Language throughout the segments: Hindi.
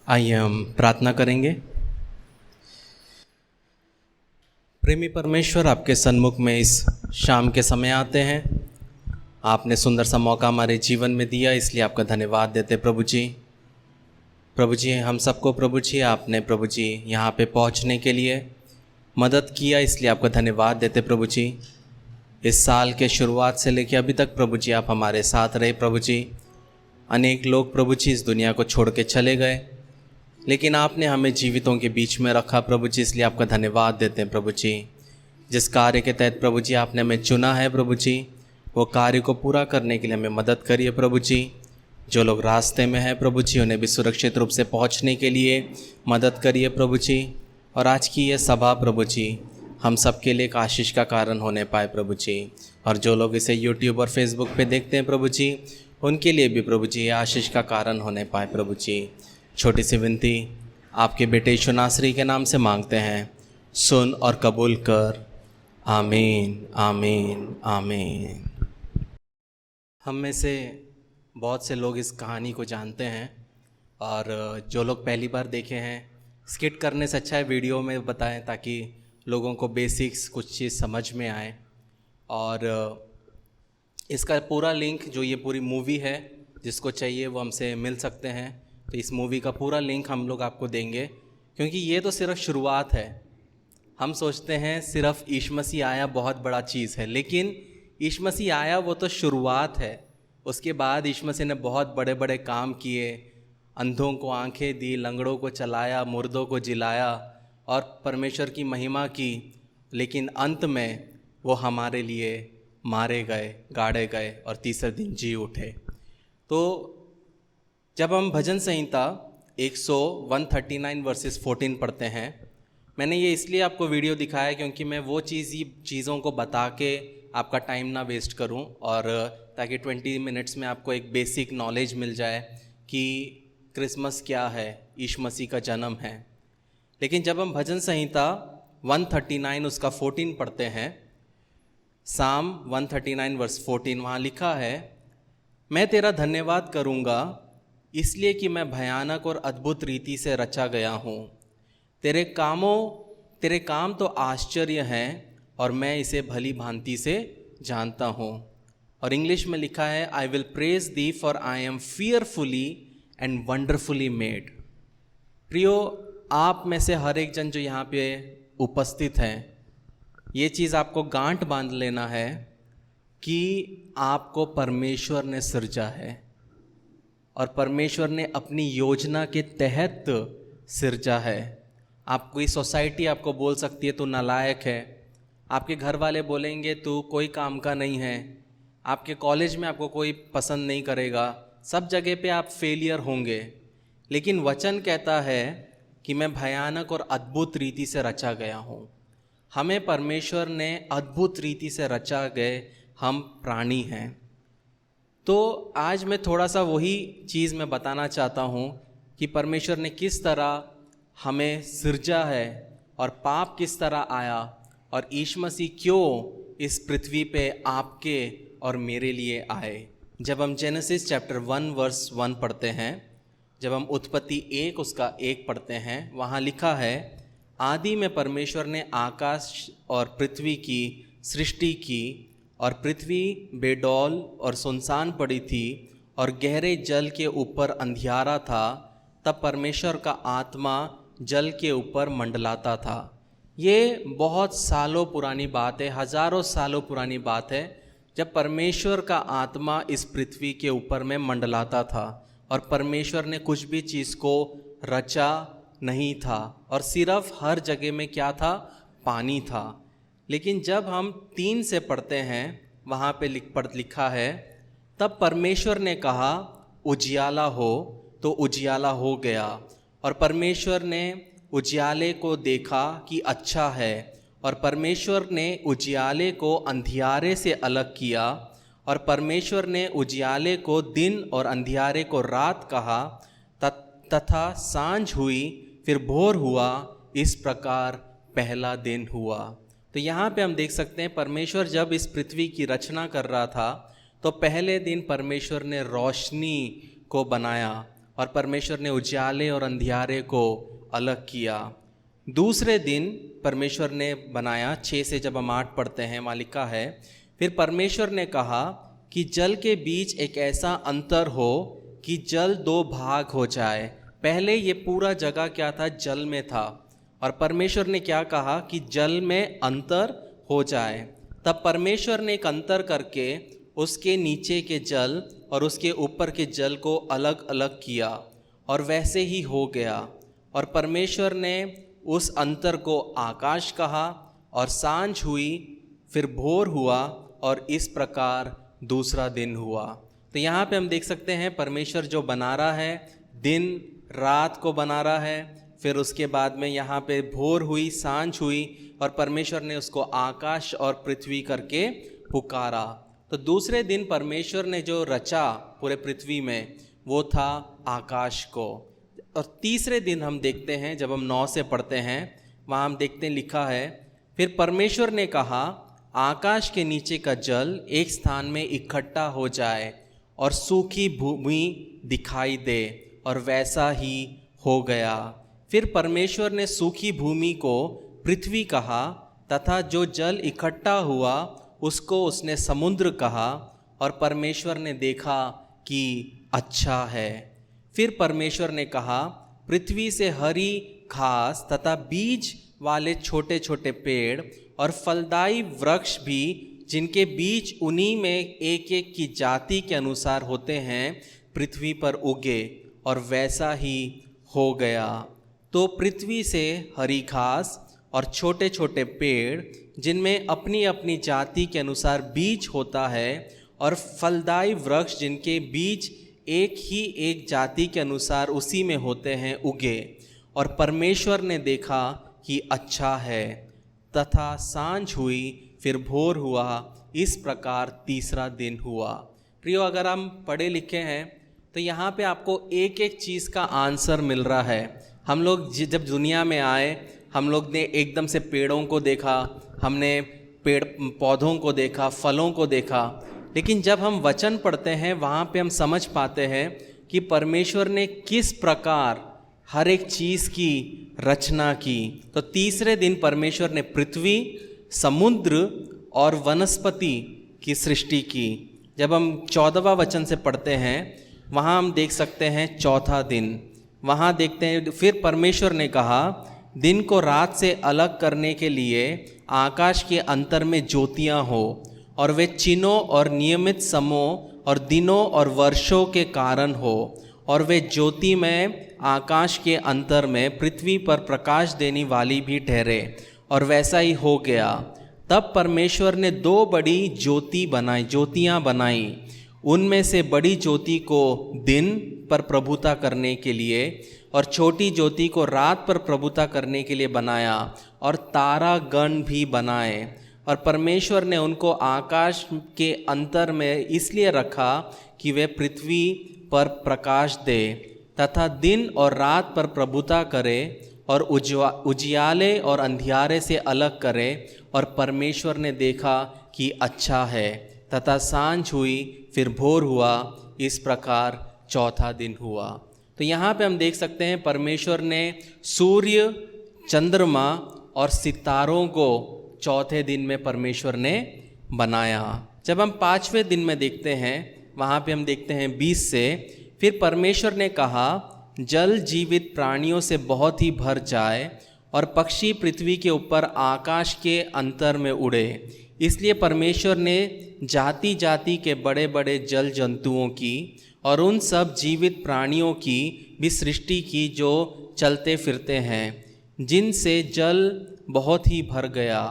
आइए हम प्रार्थना करेंगे। प्रेमी परमेश्वर, आपके सन्मुख में इस शाम के समय आते हैं। आपने सुंदर सा मौका हमारे जीवन में दिया, इसलिए आपका धन्यवाद देते प्रभु जी। प्रभु जी, हम सबको प्रभु जी आपने प्रभु जी यहाँ पे पहुँचने के लिए मदद किया, इसलिए आपका धन्यवाद देते प्रभु जी। इस साल के शुरुआत से लेकर अभी तक प्रभु जी आप हमारे साथ रहे प्रभु जी। अनेक लोग प्रभु जी इस दुनिया को छोड़ के चले गए, लेकिन आपने हमें जीवितों के बीच में रखा प्रभु जी, इसलिए आपका धन्यवाद देते हैं प्रभु जी। जिस कार्य के तहत प्रभु जी आपने हमें चुना है प्रभु जी, वो कार्य को पूरा करने के लिए हमें मदद करिए प्रभु जी। जो लोग रास्ते में हैं प्रभु जी, उन्हें भी सुरक्षित रूप से पहुंचने के लिए मदद करिए प्रभु जी। और आज की ये सभा प्रभु जी हम सब के लिए एक आशीष का कारण होने पाए प्रभु जी। और जो लोग इसे यूट्यूब और फेसबुक पे देखते हैं प्रभु जी, उनके लिए भी प्रभु जी ये आशीष का कारण होने पाए प्रभु जी। छोटी सी विनती आपके बेटे यीशु नासरी के नाम से मांगते हैं, सुन और कबूल कर। आमीन आमीन आमीन। हम में से बहुत से लोग इस कहानी को जानते हैं, और जो लोग पहली बार देखे हैं, स्किट करने से अच्छा है वीडियो में बताएं, ताकि लोगों को बेसिक्स कुछ चीज़ समझ में आए। और इसका पूरा लिंक, जो ये पूरी मूवी है, जिसको चाहिए वो हमसे मिल सकते हैं। तो इस मूवी का पूरा लिंक हम लोग आपको देंगे, क्योंकि ये तो सिर्फ शुरुआत है। हम सोचते हैं सिर्फ यीशु मसीह आया बहुत बड़ा चीज़ है, लेकिन यीशु मसीह आया वो तो शुरुआत है। उसके बाद यीशु मसीह ने बहुत बड़े बड़े काम किए, अंधों को आंखें दी, लंगड़ों को चलाया, मुर्दों को जिलाया और परमेश्वर की महिमा की। लेकिन अंत में वो हमारे लिए मारे गए, गाड़े गए और तीसरे दिन जी उठे। तो जब हम भजन संहिता 139 वर्सेस 14 पढ़ते हैं, मैंने ये इसलिए आपको वीडियो दिखाया क्योंकि मैं वो चीज़ों को बता के आपका टाइम ना वेस्ट करूं, और ताकि 20 मिनट्स में आपको एक बेसिक नॉलेज मिल जाए कि क्रिसमस क्या है, यीशु मसीह का जन्म है। लेकिन जब हम भजन संहिता 139 उसका 14 पढ़ते हैं, साम 139 वर्स 14, वहाँ लिखा है, मैं तेरा धन्यवाद करूँगा इसलिए कि मैं भयानक और अद्भुत रीति से रचा गया हूँ। तेरे काम तो आश्चर्य हैं और मैं इसे भली भांति से जानता हूँ। और इंग्लिश में लिखा है, I will praise the for I am fearfully and wonderfully made. प्रियो, आप में से हर एक जन जो यहाँ पे उपस्थित हैं, ये चीज़ आपको गांठ बांध लेना है कि आपको परमेश्वर ने सृजा है, और परमेश्वर ने अपनी योजना के तहत सृजा है। आपकी सोसाइटी आपको बोल सकती है तू नालायक है, आपके घर वाले बोलेंगे तू कोई काम का नहीं है, आपके कॉलेज में आपको कोई पसंद नहीं करेगा, सब जगह पे आप फेलियर होंगे। लेकिन वचन कहता है कि मैं भयानक और अद्भुत रीति से रचा गया हूँ। हमें परमेश्वर ने अद्भुत रीति से रचा गए, हम प्राणी हैं। तो आज मैं थोड़ा सा वही चीज़ मैं बताना चाहता हूँ कि परमेश्वर ने किस तरह हमें सृजा है और पाप किस तरह आया, और यीशु मसीह क्यों इस पृथ्वी पे आपके और मेरे लिए आए। जब हम जेनेसिस चैप्टर 1 वर्स 1 पढ़ते हैं, जब हम उत्पत्ति 1 उसका 1 पढ़ते हैं, वहाँ लिखा है, आदि में परमेश्वर ने आकाश और पृथ्वी की सृष्टि की, और पृथ्वी बेडौल और सुनसान पड़ी थी और गहरे जल के ऊपर अंधियारा था। तब परमेश्वर का आत्मा जल के ऊपर मंडलाता था। ये बहुत सालों पुरानी बात है, हजारों सालों पुरानी बात है, जब परमेश्वर का आत्मा इस पृथ्वी के ऊपर में मंडलाता था, और परमेश्वर ने कुछ भी चीज़ को रचा नहीं था, और सिर्फ हर जगह में क्या था, पानी था। लेकिन जब हम 3 से पढ़ते हैं, वहाँ पे लिखा है, तब परमेश्वर ने कहा उजियाला हो, तो उजियाला हो गया। और परमेश्वर ने उजियाले को देखा कि अच्छा है, और परमेश्वर ने उजियाले को अंधियारे से अलग किया, और परमेश्वर ने उजियाले को दिन और अंधियारे को रात कहा। तथा सांझ हुई, फिर भोर हुआ, इस प्रकार पहला दिन हुआ। तो यहाँ पे हम देख सकते हैं, परमेश्वर जब इस पृथ्वी की रचना कर रहा था, तो पहले दिन परमेश्वर ने रोशनी को बनाया, और परमेश्वर ने उजियाले और अंधियारे को अलग किया। दूसरे दिन परमेश्वर ने बनाया, 6 से जब हम 8 पढ़ते हैं वहाँ लिखा है, फिर परमेश्वर ने कहा कि जल के बीच एक ऐसा अंतर हो कि जल 2 भाग हो जाए। पहले ये पूरा जगह क्या था, जल में था, और परमेश्वर ने क्या कहा कि जल में अंतर हो जाए। तब परमेश्वर ने एक अंतर करके उसके नीचे के जल और उसके ऊपर के जल को अलग अलग किया, और वैसे ही हो गया। और परमेश्वर ने उस अंतर को आकाश कहा, और सांझ हुई, फिर भोर हुआ, और इस प्रकार दूसरा दिन हुआ। तो यहाँ पे हम देख सकते हैं परमेश्वर जो बना रहा है, दिन रात को बना रहा है, फिर उसके बाद में यहाँ पे भोर हुई, सांझ हुई, और परमेश्वर ने उसको आकाश और पृथ्वी करके पुकारा। तो दूसरे दिन परमेश्वर ने जो रचा पूरे पृथ्वी में वो था आकाश को। और तीसरे दिन हम देखते हैं, जब हम 9 से पढ़ते हैं, वहाँ हम देखते हैं लिखा है, फिर परमेश्वर ने कहा आकाश के नीचे का जल एक स्थान में इकट्ठा हो जाए और सूखी भूमि दिखाई दे, और वैसा ही हो गया। फिर परमेश्वर ने सूखी भूमि को पृथ्वी कहा, तथा जो जल इकट्ठा हुआ उसको उसने समुद्र कहा, और परमेश्वर ने देखा कि अच्छा है। फिर परमेश्वर ने कहा पृथ्वी से हरी घास तथा बीज वाले छोटे छोटे पेड़ और फलदायी वृक्ष भी, जिनके बीज उन्हीं में एक एक की जाति के अनुसार होते हैं, पृथ्वी पर उगे, और वैसा ही हो गया। तो पृथ्वी से हरी घास और छोटे छोटे पेड़, जिनमें अपनी अपनी जाति के अनुसार बीज होता है, और फलदायी वृक्ष जिनके बीज एक जाति के अनुसार उसी में होते हैं, उगे। और परमेश्वर ने देखा कि अच्छा है, तथा सांझ हुई, फिर भोर हुआ, इस प्रकार तीसरा दिन हुआ। प्रियो, अगर हम पढ़े लिखे हैं तो यहाँ पे आपको एक एक चीज़ का आंसर मिल रहा है। हम लोग जब दुनिया में आए, हम लोग ने एकदम से पेड़ों को देखा, हमने पेड़ पौधों को देखा, फलों को देखा, लेकिन जब हम वचन पढ़ते हैं वहाँ पे हम समझ पाते हैं कि परमेश्वर ने किस प्रकार हर एक चीज़ की रचना की। तो तीसरे दिन परमेश्वर ने पृथ्वी, समुद्र और वनस्पति की सृष्टि की। जब हम 14वां वचन से पढ़ते हैं, वहाँ हम देख सकते हैं चौथा दिन। वहाँ देखते हैं, फिर परमेश्वर ने कहा दिन को रात से अलग करने के लिए आकाश के अंतर में ज्योतियाँ हो, और वे चिन्हों और नियमित समयों और दिनों और वर्षों के कारण हो, और वे ज्योति में आकाश के अंतर में पृथ्वी पर प्रकाश देने वाली भी ठहरे, और वैसा ही हो गया। तब परमेश्वर ने 2 बड़ी ज्योतियाँ बनाई। उनमें से बड़ी ज्योति को दिन पर प्रभुता करने के लिए, और छोटी ज्योति को रात पर प्रभुता करने के लिए बनाया, और तारागण भी बनाए। और परमेश्वर ने उनको आकाश के अंतर में इसलिए रखा कि वे पृथ्वी पर प्रकाश दे, तथा दिन और रात पर प्रभुता करे, और उजियाले और अंधियारे से अलग करे। और परमेश्वर ने देखा कि अच्छा है, तथा सांझ हुई, फिर भोर हुआ, इस प्रकार चौथा दिन हुआ। तो यहाँ पे हम देख सकते हैं परमेश्वर ने सूर्य, चंद्रमा और सितारों को चौथे दिन में परमेश्वर ने बनाया। जब हम 5वें दिन में देखते हैं, वहाँ पे हम देखते हैं 20 से, फिर परमेश्वर ने कहा जल जीवित प्राणियों से बहुत ही भर जाए, और पक्षी पृथ्वी के ऊपर आकाश के अंतर में उड़े। इसलिए परमेश्वर ने जाति जाति के बड़े बड़े जल जंतुओं की और उन सब जीवित प्राणियों की भी सृष्टि की जो चलते फिरते हैं, जिनसे जल बहुत ही भर गया,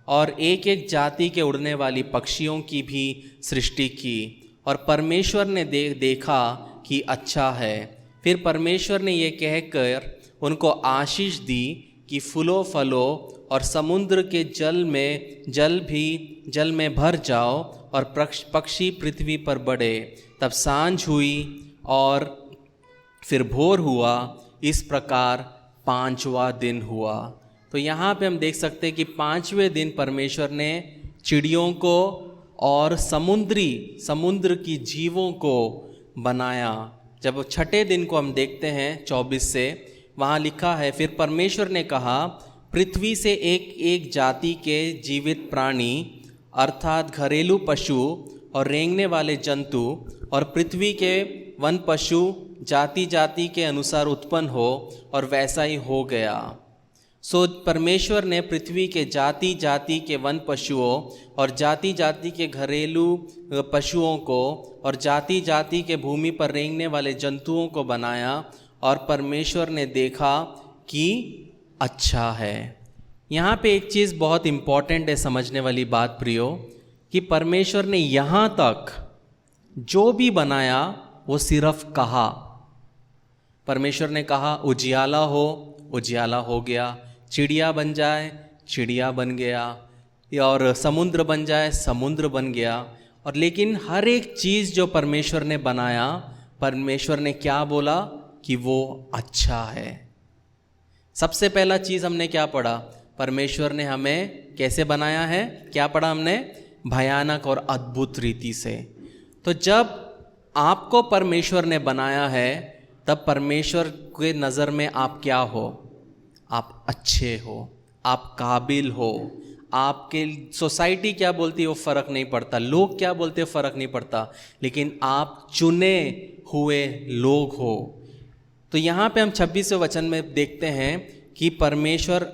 और एक एक जाति के उड़ने वाली पक्षियों की भी सृष्टि की। और परमेश्वर ने देखा कि अच्छा है। फिर परमेश्वर ने ये कहकर उनको आशीष दी कि फूलो फलो और समुद्र के जल में भर जाओ, और पक्षी पृथ्वी पर बढ़े। तब सांझ हुई और फिर भोर हुआ, इस प्रकार 5वां दिन हुआ। तो यहाँ पे हम देख सकते हैं कि 5वें दिन परमेश्वर ने चिड़ियों को और समुद्र की जीवों को बनाया, जब छठे दिन को हम देखते हैं 24 से, वहाँ लिखा है, फिर परमेश्वर ने कहा, पृथ्वी से एक एक जाति के जीवित प्राणी अर्थात घरेलू पशु और रेंगने वाले जंतु और पृथ्वी के वन पशु जाति जाति के अनुसार उत्पन्न हो, और वैसा ही हो गया। सो परमेश्वर ने पृथ्वी के जाति जाति के वन पशुओं और जाति जाति के घरेलू पशुओं को और जाति जाति के भूमि पर रेंगने वाले जंतुओं को बनाया, और परमेश्वर ने देखा कि अच्छा है। यहाँ पे एक चीज़ बहुत इम्पॉर्टेंट है समझने वाली बात प्रियो, कि परमेश्वर ने यहाँ तक जो भी बनाया वो सिर्फ कहा। परमेश्वर ने कहा उजियाला हो, उजियाला हो गया, चिड़िया बन जाए, चिड़िया बन गया, और समुद्र बन जाए, समुद्र बन गया। और लेकिन हर एक चीज़ जो परमेश्वर ने बनाया, परमेश्वर ने क्या बोला कि वो अच्छा है। सबसे पहला चीज़ हमने क्या पढ़ा? परमेश्वर ने हमें कैसे बनाया है? क्या पढ़ा हमने? भयानक और अद्भुत रीति से। तो जब आपको परमेश्वर ने बनाया है, तब परमेश्वर के नज़र में आप क्या हो? आप अच्छे हो, आप काबिल हो। आपके सोसाइटी क्या बोलती है वो फ़र्क नहीं पड़ता, लोग क्या बोलते हैं फ़र्क नहीं पड़ता, लेकिन आप चुने हुए लोग हो। तो यहाँ पे हम 26वें वचन में देखते हैं कि परमेश्वर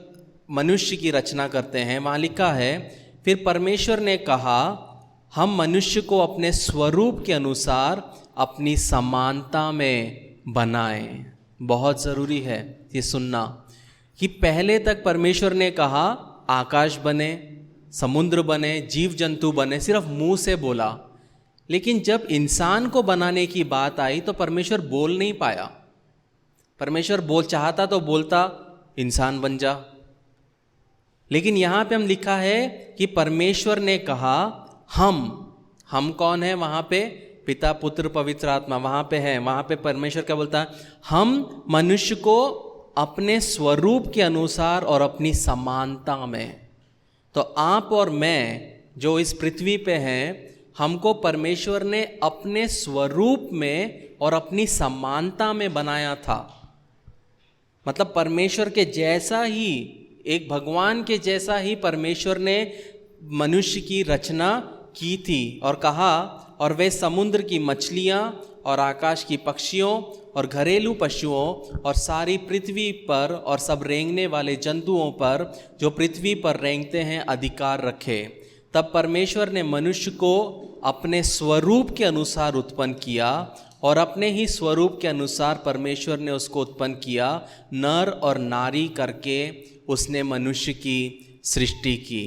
मनुष्य की रचना करते हैं। वहाँ लिखा है, फिर परमेश्वर ने कहा, हम मनुष्य को अपने स्वरूप के अनुसार अपनी समानता में बनाएं। बहुत ज़रूरी है ये सुनना कि पहले तक परमेश्वर ने कहा आकाश बने, समुद्र बने, जीव जंतु बने, सिर्फ मुंह से बोला। लेकिन जब इंसान को बनाने की बात आई तो परमेश्वर बोल नहीं पाया। परमेश्वर बोल चाहता तो बोलता इंसान बन जा, लेकिन यहाँ पे हम लिखा है कि परमेश्वर ने कहा हम कौन है? वहाँ पे पिता पुत्र पवित्र आत्मा वहाँ पे है। वहाँ पे परमेश्वर क्या बोलता है? हम मनुष्य को अपने स्वरूप के अनुसार और अपनी समानता में। तो आप और मैं जो इस पृथ्वी पे हैं, हमको परमेश्वर ने अपने स्वरूप में और अपनी समानता में बनाया था। मतलब परमेश्वर के जैसा ही, एक भगवान के जैसा ही परमेश्वर ने मनुष्य की रचना की थी। और कहा, और वे समुद्र की मछलियाँ और आकाश की पक्षियों और घरेलू पशुओं और सारी पृथ्वी पर और सब रेंगने वाले जंतुओं पर जो पृथ्वी पर रेंगते हैं अधिकार रखे। तब परमेश्वर ने मनुष्य को अपने स्वरूप के अनुसार उत्पन्न किया, और अपने ही स्वरूप के अनुसार परमेश्वर ने उसको उत्पन्न किया, नर और नारी करके उसने मनुष्य की सृष्टि की।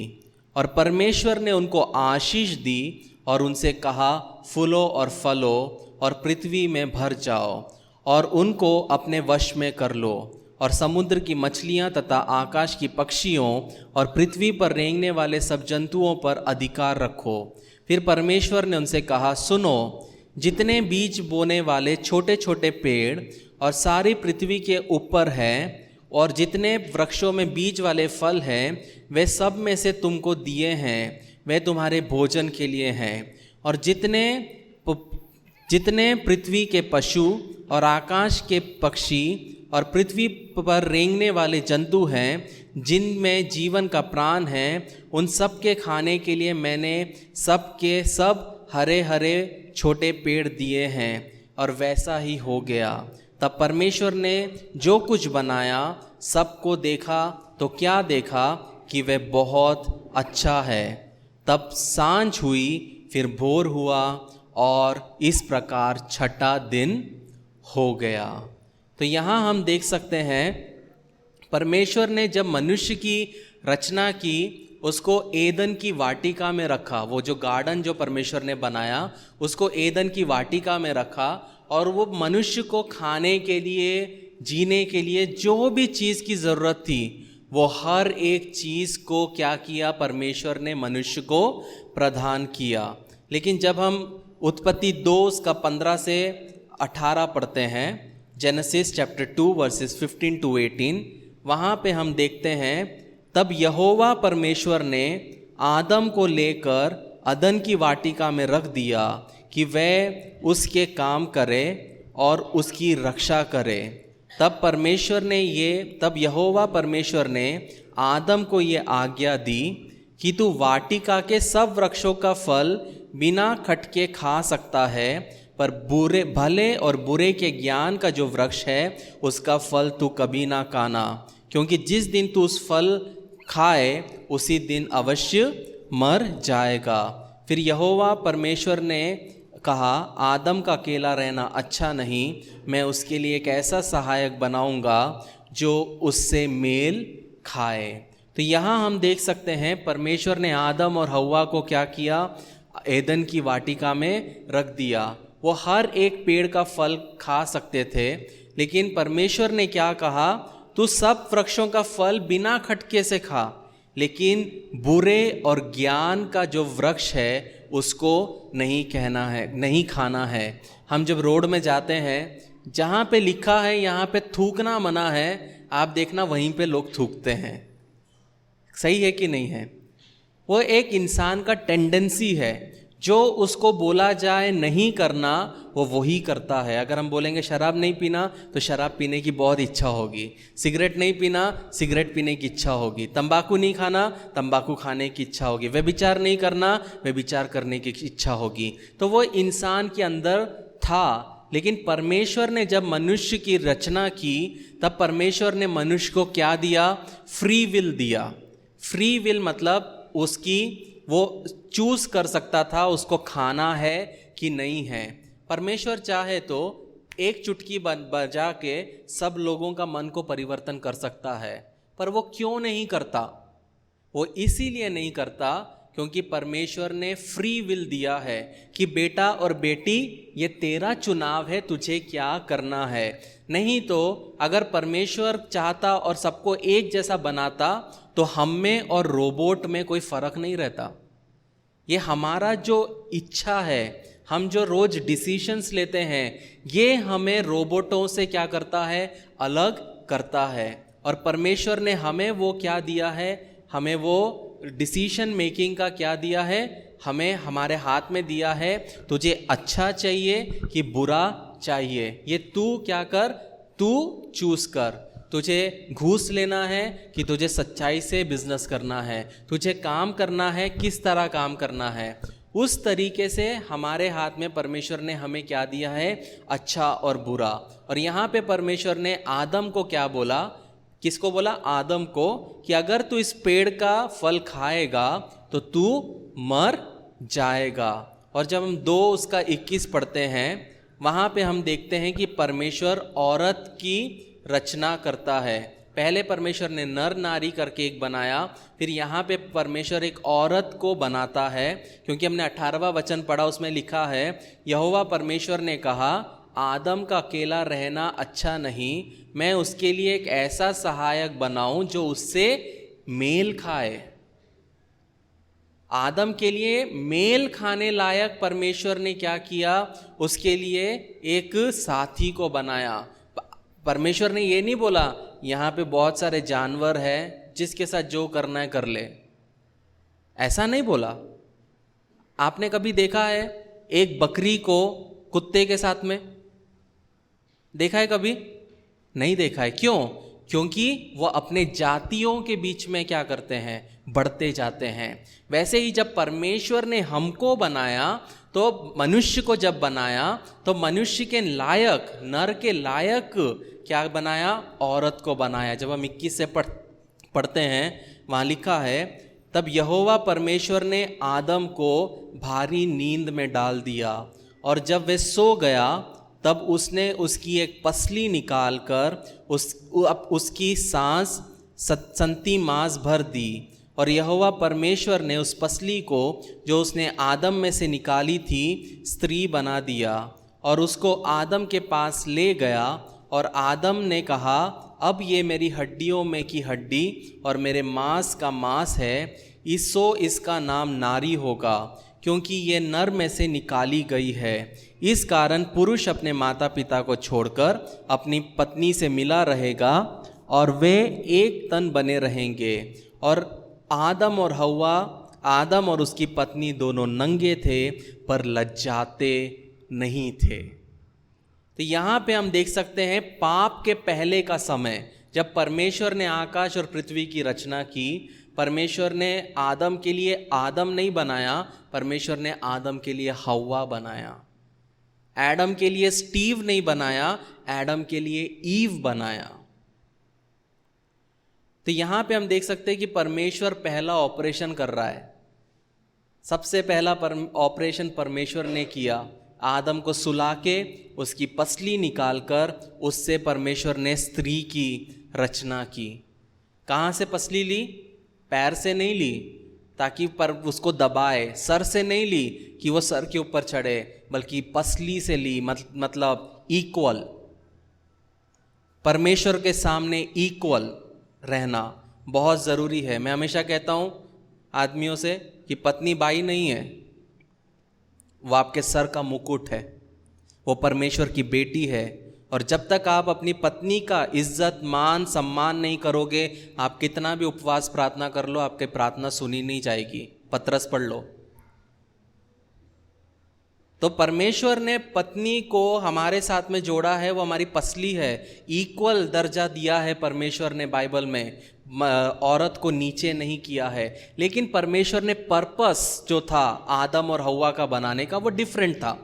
और परमेश्वर ने उनको आशीष दी और उनसे कहा, फूलो और फलो और पृथ्वी में भर जाओ और उनको अपने वश में कर लो, और समुद्र की मछलियाँ तथा आकाश की पक्षियों और पृथ्वी पर रेंगने वाले सब जंतुओं पर अधिकार रखो। फिर परमेश्वर ने उनसे कहा, सुनो, जितने बीज बोने वाले छोटे छोटे पेड़ और सारी पृथ्वी के ऊपर हैं, और जितने वृक्षों में बीज वाले फल हैं, वे सब में से तुमको दिए हैं, वे तुम्हारे भोजन के लिए हैं। और जितने पृथ्वी के पशु और आकाश के पक्षी और पृथ्वी पर रेंगने वाले जंतु हैं, जिनमें जीवन का प्राण है, उन सब के खाने के लिए मैंने सब के सब हरे हरे छोटे पेड़ दिए हैं। और वैसा ही हो गया। तब परमेश्वर ने जो कुछ बनाया सबको देखा, तो क्या देखा कि वह बहुत अच्छा है। तब सांझ हुई, फिर भोर हुआ, और इस प्रकार छठा दिन हो गया। तो यहाँ हम देख सकते हैं परमेश्वर ने जब मनुष्य की रचना की, उसको एदन की वाटिका में रखा। वो जो गार्डन जो परमेश्वर ने बनाया, उसको एदन की वाटिका में रखा, और वो मनुष्य को खाने के लिए, जीने के लिए जो भी चीज़ की ज़रूरत थी, वो हर एक चीज़ को क्या किया? परमेश्वर ने मनुष्य को प्रदान किया। लेकिन जब हम उत्पत्ति 2 उसका 15 से 18 पढ़ते हैं, जेनेसिस चैप्टर 2 वर्सेस 15 to 18, वहाँ पे हम देखते हैं, तब यहोवा परमेश्वर ने आदम को लेकर अदन की वाटिका में रख दिया कि वह उसके काम करे, और उसकी रक्षा करे। तब यहोवा परमेश्वर ने आदम को ये आज्ञा दी कि तू वाटिका के सब वृक्षों का फल बिना खटके खा सकता है, पर भले और बुरे के ज्ञान का जो वृक्ष है उसका फल तू कभी ना खाना, क्योंकि जिस दिन तू उस फल खाए उसी दिन अवश्य मर जाएगा। फिर यहोवा परमेश्वर ने कहा, आदम का अकेला रहना अच्छा नहीं, मैं उसके लिए एक ऐसा सहायक बनाऊंगा जो उससे मेल खाए। तो यहाँ हम देख सकते हैं परमेश्वर ने आदम और हव्वा को क्या किया, एदन की वाटिका में रख दिया। वो हर एक पेड़ का फल खा सकते थे, लेकिन परमेश्वर ने क्या कहा, तू सब वृक्षों का फल बिना खटके से खा, लेकिन बुरे और ज्ञान का जो वृक्ष है उसको नहीं खाना है। हम जब रोड में जाते हैं, जहाँ पे लिखा है यहाँ पे थूकना मना है, आप देखना वहीं पे लोग थूकते हैं। सही है कि नहीं है? वो एक इंसान का टेंडेंसी है, जो उसको बोला जाए नहीं करना वो वही करता है। अगर हम बोलेंगे शराब नहीं पीना तो शराब पीने की बहुत इच्छा होगी, सिगरेट नहीं पीना सिगरेट पीने की इच्छा होगी, तंबाकू नहीं खाना तंबाकू खाने की इच्छा होगी, व्यभिचार नहीं करना व्यभिचार करने की इच्छा होगी। तो वो इंसान के अंदर था। लेकिन परमेश्वर ने जब मनुष्य की रचना की तब परमेश्वर ने मनुष्य को क्या दिया, फ्री विल दिया। फ्री विल मतलब उसकी वो चूज कर सकता था उसको खाना है कि नहीं है। परमेश्वर चाहे तो एक चुटकी बजा के सब लोगों का मन को परिवर्तन कर सकता है, पर वो क्यों नहीं करता? वो इसीलिए नहीं करता क्योंकि परमेश्वर ने फ्री विल दिया है कि बेटा और बेटी ये तेरा चुनाव है, तुझे क्या करना है। नहीं तो अगर परमेश्वर चाहता और सबको एक जैसा बनाता तो हम में और रोबोट में कोई फर्क नहीं रहता। ये हमारा जो इच्छा है, हम जो रोज डिसीशंस लेते हैं, ये हमें रोबोटों से क्या करता है, अलग करता है। और परमेश्वर ने हमें वो क्या दिया है, हमें वो डिसीशन मेकिंग का क्या दिया है, हमें हमारे हाथ में दिया है। तुझे अच्छा चाहिए कि बुरा चाहिए, ये तू क्या कर, तू चूज कर। तुझे घूस लेना है कि तुझे सच्चाई से बिजनेस करना है, तुझे काम करना है, किस तरह काम करना है, उस तरीके से हमारे हाथ में परमेश्वर ने हमें क्या दिया है, अच्छा और बुरा। और यहाँ पे परमेश्वर ने आदम को क्या बोला, किसको बोला, आदम को, कि अगर तू इस पेड़ का फल खाएगा तो तू मर जाएगा। और जब हम 2:21 पढ़ते हैं, वहाँ पे हम देखते हैं कि परमेश्वर औरत की रचना करता है। पहले परमेश्वर ने नर नारी करके एक बनाया, फिर यहाँ पे परमेश्वर एक औरत को बनाता है, क्योंकि हमने 18वां वचन पढ़ा, उसमें लिखा है, यहोवा परमेश्वर ने कहा, आदम का अकेला रहना अच्छा नहीं, मैं उसके लिए एक ऐसा सहायक बनाऊं जो उससे मेल खाए। आदम के लिए मेल खाने लायक परमेश्वर ने क्या किया, उसके लिए एक साथी को बनाया। परमेश्वर ने ये नहीं बोला यहाँ पे बहुत सारे जानवर हैं, जिसके साथ जो करना है कर ले, ऐसा नहीं बोला। आपने कभी देखा है एक बकरी को कुत्ते के साथ में? देखा है कभी? नहीं देखा है। क्यों? क्योंकि वो अपने जातियों के बीच में क्या करते हैं, बढ़ते जाते हैं। वैसे ही जब परमेश्वर ने हमको बनाया, तो मनुष्य को जब बनाया तो मनुष्य के लायक, नर के लायक क्या बनाया, औरत को बनाया। जब हम 21 से पढ़ते हैं, वहाँ लिखा है, तब यहोवा परमेश्वर ने आदम को भारी नींद में डाल दिया, और जब वह सो गया तब उसने उसकी एक पसली निकाल कर उसकी सांस संती मांस भर दी, और यहोवा परमेश्वर ने उस पसली को जो उसने आदम में से निकाली थी स्त्री बना दिया, और उसको आदम के पास ले गया। और आदम ने कहा, अब ये मेरी हड्डियों में की हड्डी और मेरे मांस का मांस है, इसका नाम नारी होगा, क्योंकि ये नर में से निकाली गई है। इस कारण पुरुष अपने माता पिता को छोड़कर अपनी पत्नी से मिला रहेगा और वे एक तन बने रहेंगे। और आदम और हव्वा, आदम और उसकी पत्नी दोनों नंगे थे पर लज्जाते नहीं थे। तो यहाँ पे हम देख सकते हैं पाप के पहले का समय, जब परमेश्वर ने आकाश और पृथ्वी की रचना की, परमेश्वर ने आदम के लिए आदम नहीं बनाया, परमेश्वर ने आदम के लिए हव्वा बनाया। एडम के लिए स्टीव नहीं बनाया, एडम के लिए ईव बनाया। तो यहां पे हम देख सकते हैं कि परमेश्वर पहला ऑपरेशन कर रहा है। सबसे पहला ऑपरेशन परमेश्वर ने किया, आदम को सुला के उसकी पसली निकालकर उससे परमेश्वर ने स्त्री की रचना की। कहाँ से पसली ली? पैर से नहीं ली ताकि पर उसको दबाए, सर से नहीं ली कि वो सर के ऊपर चढ़े, बल्कि पसली से ली। मतलब इक्वल, परमेश्वर के सामने इक्वल रहना बहुत ज़रूरी है। मैं हमेशा कहता हूँ आदमियों से कि पत्नी बाई नहीं है, वो आपके सर का मुकुट है, वो परमेश्वर की बेटी है। और जब तक आप अपनी पत्नी का इज्जत मान सम्मान नहीं करोगे, आप कितना भी उपवास प्रार्थना कर लो, आपकी प्रार्थना सुनी नहीं जाएगी। पत्रस पढ़ लो। तो परमेश्वर ने पत्नी को हमारे साथ में जोड़ा है, वो हमारी पसली है, इक्वल दर्जा दिया है परमेश्वर ने बाइबल में। औरत को नीचे नहीं किया है, लेकिन परमेश्वर ने पर्पस जो था आदम और हव्वा का बनाने का वो डिफरेंट था।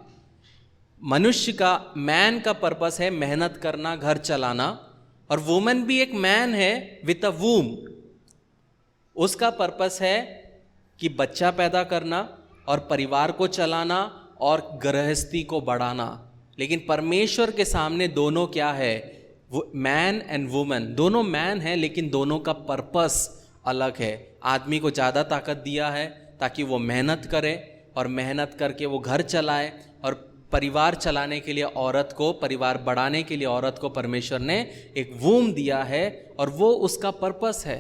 मनुष्य का, मैन का पर्पस है मेहनत करना, घर चलाना, और वुमन भी एक मैन है विद अ वूम। उसका पर्पस है कि बच्चा पैदा करना और परिवार को चलाना और गृहस्थी को बढ़ाना। लेकिन परमेश्वर के सामने दोनों क्या है? मैन एंड वुमन, दोनों मैन है, लेकिन दोनों का पर्पस अलग है। आदमी को ज़्यादा ताकत दिया है ताकि वो मेहनत करे और मेहनत करके वो घर चलाए, और परिवार चलाने के लिए औरत को, परिवार बढ़ाने के लिए औरत को परमेश्वर ने एक वूम दिया है, और वो उसका पर्पस है।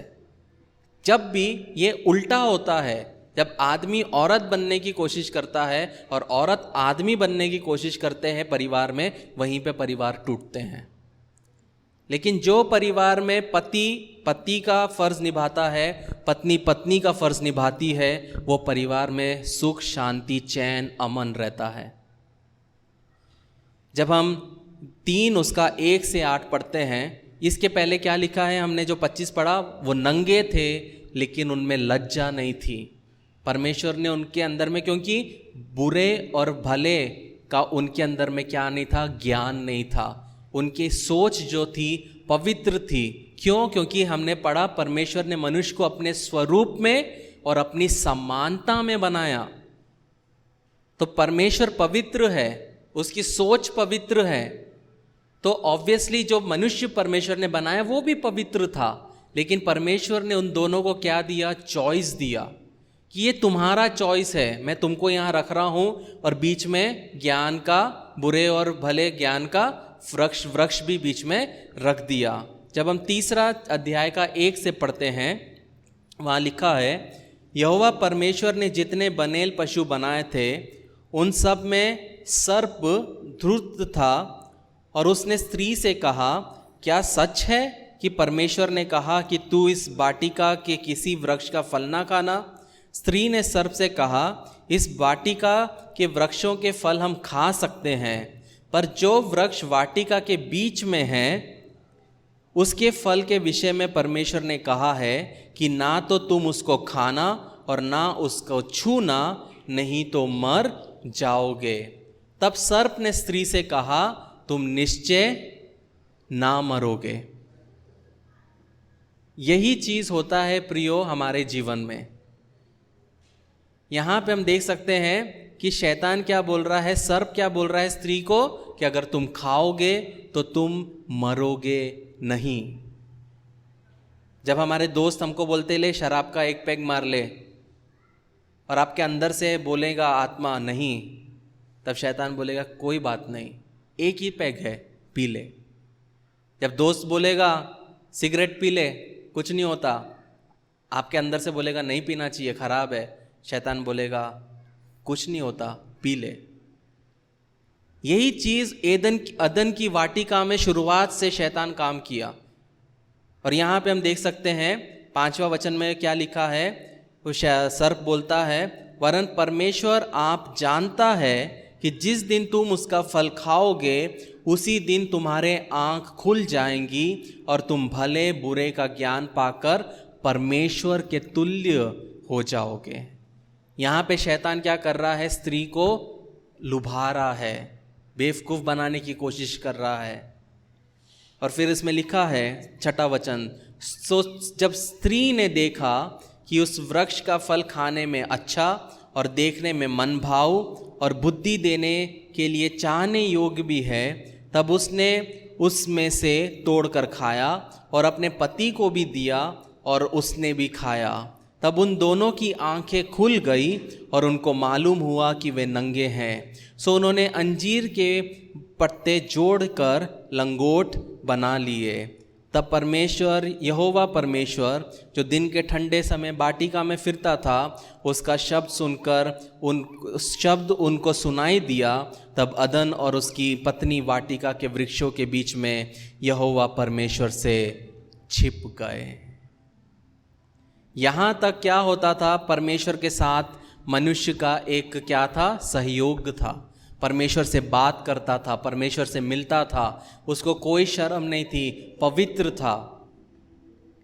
जब भी ये उल्टा होता है, जब आदमी औरत बनने की कोशिश करता है और औरत आदमी बनने की कोशिश करते हैं परिवार में, वहीं पे परिवार टूटते हैं। लेकिन जो परिवार में पति पति का फर्ज निभाता है, पत्नी पत्नी का फर्ज निभाती है, वो परिवार में सुख, शांति, चैन, अमन रहता है। जब हम 3 उसका 1 से 8 पढ़ते हैं, इसके पहले क्या लिखा है? हमने जो 25 पढ़ा, वो नंगे थे लेकिन उनमें लज्जा नहीं थी। परमेश्वर ने उनके अंदर में, क्योंकि बुरे और भले का उनके अंदर में क्या नहीं था? ज्ञान नहीं था। उनकी सोच जो थी पवित्र थी। क्यों? क्योंकि हमने पढ़ा परमेश्वर ने मनुष्य को अपने स्वरूप में और अपनी समानता में बनाया। तो परमेश्वर पवित्र है, उसकी सोच पवित्र है, तो ऑब्वियसली जो मनुष्य परमेश्वर ने बनाया वो भी पवित्र था। लेकिन परमेश्वर ने उन दोनों को क्या दिया? चॉइस दिया कि ये तुम्हारा चॉइस है, मैं तुमको यहाँ रख रहा हूँ, और बीच में ज्ञान का, बुरे और भले ज्ञान का वृक्ष भी बीच में रख दिया। जब हम 3 अध्याय का 1 से पढ़ते हैं, वहाँ लिखा है, यहोवा परमेश्वर ने जितने बनेल पशु बनाए थे उन सब में सर्प धूर्त था, और उसने स्त्री से कहा, क्या सच है कि परमेश्वर ने कहा कि तू इस वाटिका के किसी वृक्ष का फल ना खाना? स्त्री ने सर्प से कहा, इस वाटिका के वृक्षों के फल हम खा सकते हैं, पर जो वृक्ष वाटिका के बीच में है उसके फल के विषय में परमेश्वर ने कहा है कि ना तो तुम उसको खाना और ना उसको छूना, नहीं तो मर जाओगे। तब सर्प ने स्त्री से कहा, तुम निश्चय ना मरोगे। यही चीज होता है प्रियो हमारे जीवन में। यहां पे हम देख सकते हैं कि शैतान क्या बोल रहा है, सर्प क्या बोल रहा है स्त्री को, कि अगर तुम खाओगे तो तुम मरोगे नहीं। जब हमारे दोस्त हमको बोलते ले शराब का 1 पैग मार ले, और आपके अंदर से बोलेगा आत्मा नहीं, तब शैतान बोलेगा कोई बात नहीं, 1 ही पैग है, पी ले। जब दोस्त बोलेगा सिगरेट पी ले, कुछ नहीं होता, आपके अंदर से बोलेगा नहीं पीना चाहिए, खराब है, शैतान बोलेगा कुछ नहीं होता, पी ले। यही चीज अदन की वाटिका में शुरुआत से शैतान काम किया। और यहां पे हम देख सकते हैं 5वां वचन में क्या लिखा है, वो सर्प बोलता है, वरन परमेश्वर आप जानता है कि जिस दिन तुम उसका फल खाओगे उसी दिन तुम्हारे आँख खुल जाएंगी और तुम भले बुरे का ज्ञान पाकर परमेश्वर के तुल्य हो जाओगे। यहाँ पे शैतान क्या कर रहा है? स्त्री को लुभा रहा है, बेवकूफ़ बनाने की कोशिश कर रहा है। और फिर इसमें लिखा है 6वां वचन, सो जब स्त्री ने देखा कि उस वृक्ष का फल खाने में अच्छा और देखने में मन भाव और बुद्धि देने के लिए चाहने योग्य भी है, तब उसने उसमें से तोड़कर खाया और अपने पति को भी दिया और उसने भी खाया। तब उन दोनों की आंखें खुल गई और उनको मालूम हुआ कि वे नंगे हैं। सो उन्होंने अंजीर के पत्ते जोड़कर लंगोट बना लिए। तब परमेश्वर, यहोवा परमेश्वर, जो दिन के ठंडे समय वाटिका में फिरता था, उसका शब्द सुनकर शब्द उनको सुनाई दिया। तब अदन और उसकी पत्नी वाटिका के वृक्षों के बीच में यहोवा परमेश्वर से छिप गए। यहाँ तक क्या होता था? परमेश्वर के साथ मनुष्य का एक क्या था? सहयोग था। परमेश्वर से बात करता था, परमेश्वर से मिलता था, उसको कोई शर्म नहीं थी, पवित्र था।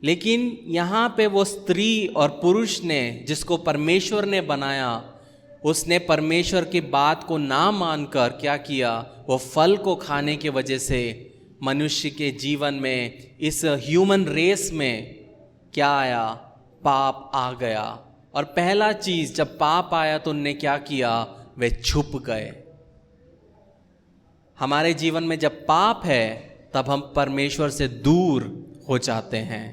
लेकिन यहाँ पे वो स्त्री और पुरुष ने, जिसको परमेश्वर ने बनाया, उसने परमेश्वर की बात को ना मानकर क्या किया? वो फल को खाने की वजह से मनुष्य के जीवन में, इस ह्यूमन रेस में क्या आया? पाप आ गया। और पहला चीज, जब पाप आया तो उनने क्या किया? वे छुप गए। हमारे जीवन में जब पाप है तब हम परमेश्वर से दूर हो जाते हैं,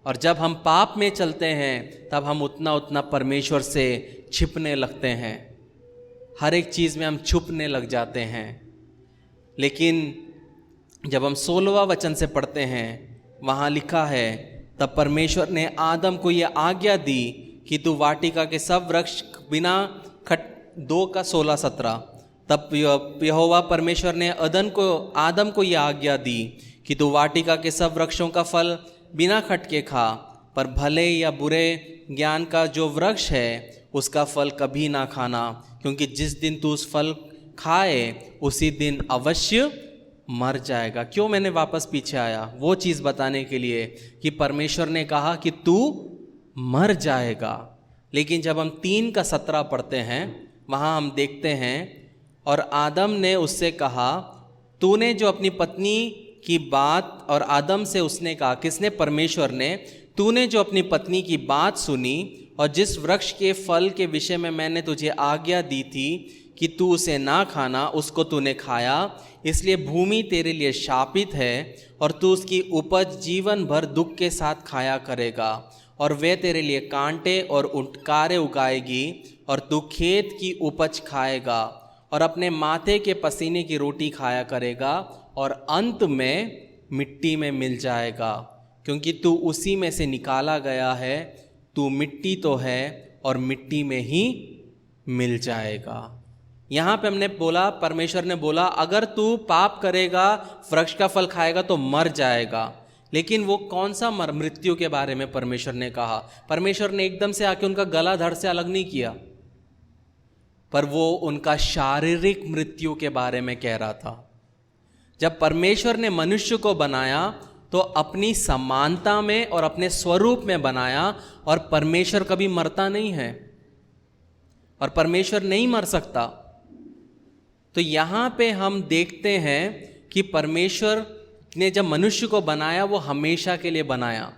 और जब हम पाप में चलते हैं तब हम उतना उतना परमेश्वर से छिपने लगते हैं। हर एक चीज़ में हम छुपने लग जाते हैं। लेकिन जब हम 16वां वचन से पढ़ते हैं, वहाँ लिखा है, तब परमेश्वर ने आदम को यह आज्ञा दी कि तू वाटिका के सब वृक्ष बिना 2:16-17। तब यहोवा परमेश्वर ने आदम को यह आज्ञा दी कि तू वाटिका के सब वृक्षों का फल बिना खटके खा, पर भले या बुरे ज्ञान का जो वृक्ष है उसका फल कभी ना खाना, क्योंकि जिस दिन तू उस फल खाए उसी दिन अवश्य मर जाएगा। क्यों मैंने वापस पीछे आया? वो चीज़ बताने के लिए कि परमेश्वर ने कहा कि तू मर जाएगा। लेकिन जब हम 3:17 पढ़ते हैं, वहाँ हम देखते हैं, और आदम ने उससे कहा, तूने जो अपनी पत्नी की बात, और आदम से उसने कहा, किसने? परमेश्वर ने, तूने जो अपनी पत्नी की बात सुनी और जिस वृक्ष के फल के विषय में मैंने तुझे आज्ञा दी थी कि तू उसे ना खाना, उसको तूने खाया, इसलिए भूमि तेरे लिए शापित है और तू उसकी उपज जीवन भर दुख के साथ खाया करेगा, और वे तेरे लिए कांटे और उटकारे उगाएगी, और तू खेत की उपज खाएगा और अपने माथे के पसीने की रोटी खाया करेगा, और अंत में मिट्टी में मिल जाएगा, क्योंकि तू उसी में से निकाला गया है। तू मिट्टी तो है और मिट्टी में ही मिल जाएगा। यहाँ पे हमने बोला, परमेश्वर ने बोला, अगर तू पाप करेगा, वृक्ष का फल खाएगा तो मर जाएगा। लेकिन वो कौन सा मृत्यु के बारे में परमेश्वर ने कहा? परमेश्वर ने एकदम से आके उनका गला धड़ से अलग नहीं किया, पर वो उनका शारीरिक मृत्यु के बारे में कह रहा था। जब परमेश्वर ने मनुष्य को बनाया तो अपनी समानता में और अपने स्वरूप में बनाया, और परमेश्वर कभी मरता नहीं है और परमेश्वर नहीं मर सकता। तो यहाँ पे हम देखते हैं कि परमेश्वर ने जब मनुष्य को बनाया वो हमेशा के लिए बनाया।